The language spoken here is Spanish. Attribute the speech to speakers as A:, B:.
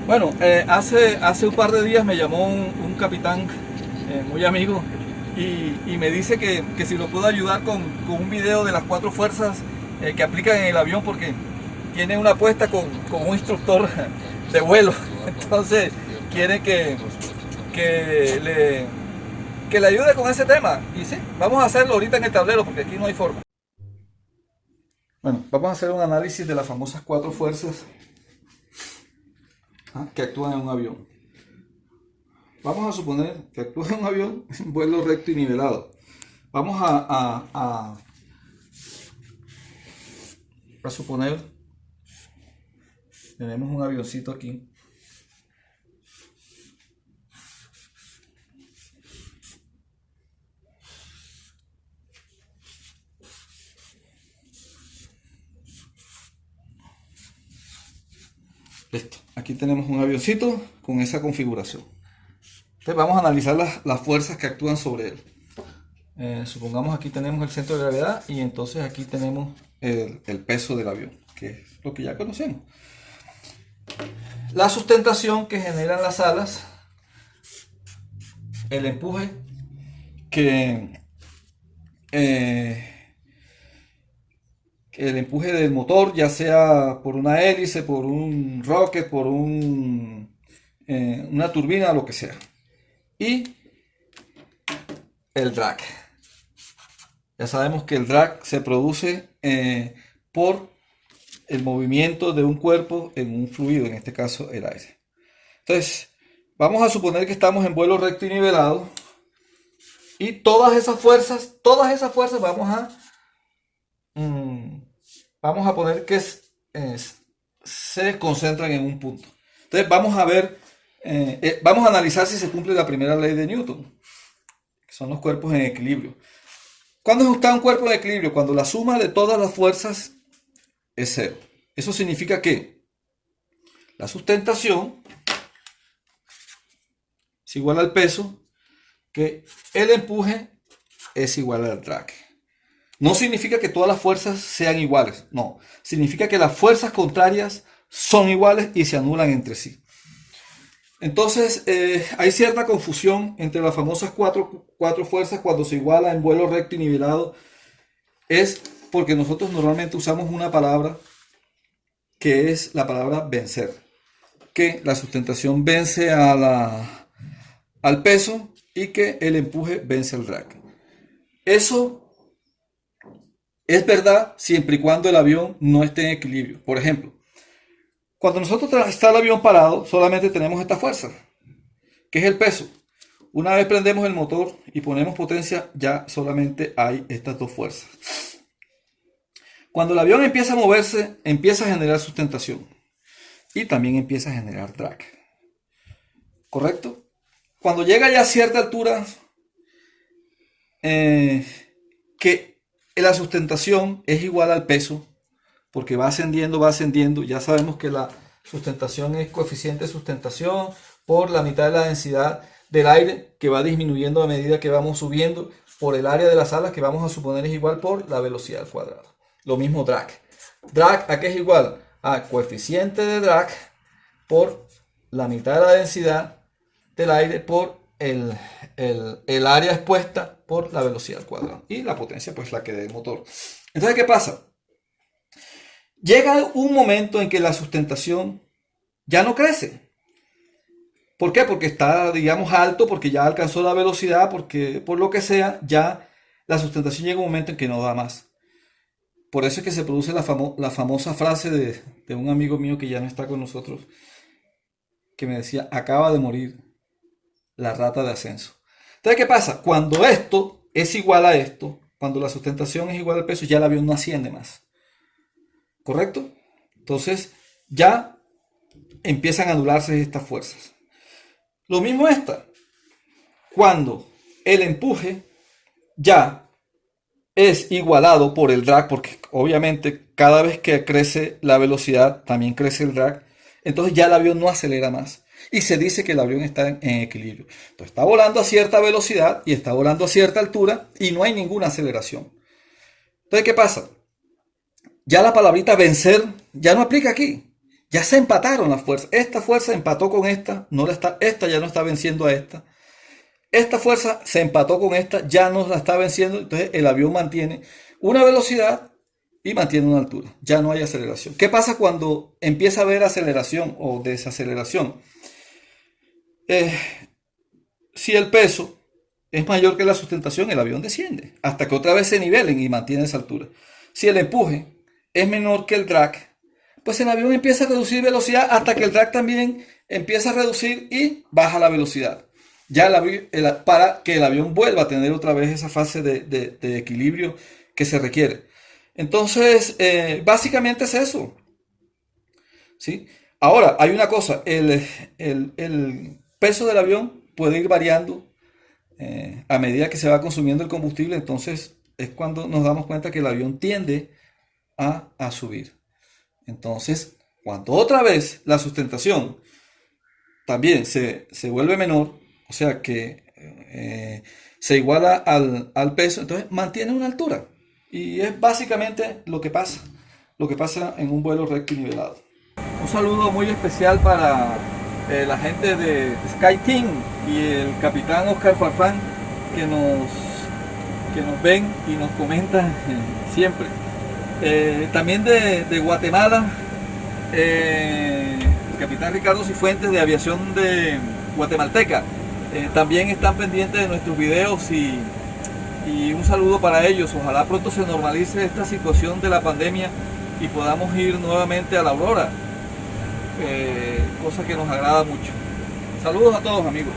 A: Bueno, hace un par de días me llamó un capitán muy amigo y me dice que si lo puedo ayudar con un video de las cuatro fuerzas que aplican en el avión porque tiene una apuesta con un instructor de vuelo. Entonces quiere que le, que le ayude con ese tema. Y sí, vamos a hacerlo ahorita en el tablero porque aquí no hay forma. Bueno, vamos a hacer un análisis de las famosas cuatro fuerzas que actúan en un avión. Vamos a suponer que actúa en un avión en vuelo recto y nivelado. Vamos a suponer, tenemos un avioncito aquí. Listo, aquí tenemos un avioncito con esa configuración. Entonces vamos a analizar las fuerzas que actúan sobre él. Supongamos aquí tenemos el centro de gravedad y entonces aquí tenemos el peso del avión, que es lo que ya conocemos. La sustentación que generan las alas, el empuje que el empuje del motor, ya sea por una hélice, por un rocket, por una turbina, lo que sea. Y el drag. Ya sabemos que el drag se produce por el movimiento de un cuerpo en un fluido, en este caso el aire. Entonces, vamos a suponer que estamos en vuelo recto y nivelado y todas esas fuerzas vamos a poner que se concentran en un punto. Entonces vamos a ver, vamos a analizar si se cumple la primera ley de Newton, que son los cuerpos en equilibrio. ¿Cuándo está un cuerpo en equilibrio? Cuando la suma de todas las fuerzas es cero. Eso significa que la sustentación es igual al peso, que el empuje es igual al drag. No significa que todas las fuerzas sean iguales, no. Significa que las fuerzas contrarias son iguales y se anulan entre sí. Entonces, hay cierta confusión entre las famosas cuatro fuerzas cuando se iguala en vuelo recto y nivelado. Es porque nosotros normalmente usamos una palabra que es la palabra vencer. Que la sustentación vence al peso y que el empuje vence al drag. Eso es verdad siempre y cuando el avión no esté en equilibrio. Por ejemplo, cuando nosotros está el avión parado, solamente tenemos esta fuerza, que es el peso. Una vez prendemos el motor y ponemos potencia, ya solamente hay estas dos fuerzas. Cuando el avión empieza a moverse, empieza a generar sustentación y también empieza a generar drag. ¿Correcto? Cuando llega ya a cierta altura, que la sustentación es igual al peso, porque va ascendiendo, ya sabemos que la sustentación es coeficiente de sustentación por la mitad de la densidad del aire, que va disminuyendo a medida que vamos subiendo, por el área de las alas, que vamos a suponer es igual por la velocidad al cuadrado. Lo mismo drag. Drag, ¿a qué es igual? A coeficiente de drag por la mitad de la densidad del aire por el área expuesta por la velocidad al cuadrado. Y la potencia, pues la que dé el motor. Entonces, ¿qué pasa? Llega un momento en que la sustentación ya no crece. ¿Por qué? Porque está, digamos, alto, porque ya alcanzó la velocidad, porque por lo que sea, ya la sustentación llega a un momento en que no da más. Por eso es que se produce la famosa frase de un amigo mío que ya no está con nosotros, que me decía, acaba de morir la rata de ascenso. Entonces, ¿qué pasa? Cuando esto es igual a esto, cuando la sustentación es igual al peso, ya el avión no asciende más. ¿Correcto? Entonces, ya empiezan a anularse estas fuerzas. Lo mismo esta. Cuando el empuje ya es igualado por el drag, porque obviamente cada vez que crece la velocidad, también crece el drag, entonces ya el avión no acelera más. Y se dice que el avión está en equilibrio. Entonces está volando a cierta velocidad y está volando a cierta altura y no hay ninguna aceleración. Entonces, ¿qué pasa? Ya la palabrita vencer ya no aplica aquí. Ya se empataron las fuerzas. Esta fuerza empató con esta, esta ya no está venciendo a esta. Esta fuerza se empató con esta, ya no la está venciendo. Entonces el avión mantiene una velocidad y mantiene una altura. Ya no hay aceleración. ¿Qué pasa cuando empieza a haber aceleración o desaceleración? Eh, si el peso es mayor que la sustentación, el avión desciende hasta que otra vez se nivelen y mantiene esa altura. Si el empuje es menor que el drag, pues el avión empieza a reducir velocidad hasta que el drag también empieza a reducir y baja la velocidad. Ya para que el avión vuelva a tener otra vez esa fase de equilibrio que se requiere. Entonces, básicamente es eso. ¿Sí? Ahora, hay una cosa, el peso del avión puede ir variando a medida que se va consumiendo el combustible, entonces es cuando nos damos cuenta que el avión tiende a subir. Entonces, cuando otra vez la sustentación también se vuelve menor, o sea que se iguala al peso, entonces mantiene una altura. Y es básicamente lo que pasa en un vuelo recto y nivelado. Un saludo muy especial para la gente de SkyTeam y el capitán Oscar Farfán que nos ven y nos comentan siempre. También de Guatemala, el capitán Ricardo Cifuentes de Aviación de Guatemalteca. También están pendientes de nuestros videos y un saludo para ellos. Ojalá pronto se normalice esta situación de la pandemia y podamos ir nuevamente a la Aurora, cosa que nos agrada mucho. Saludos a todos, amigos.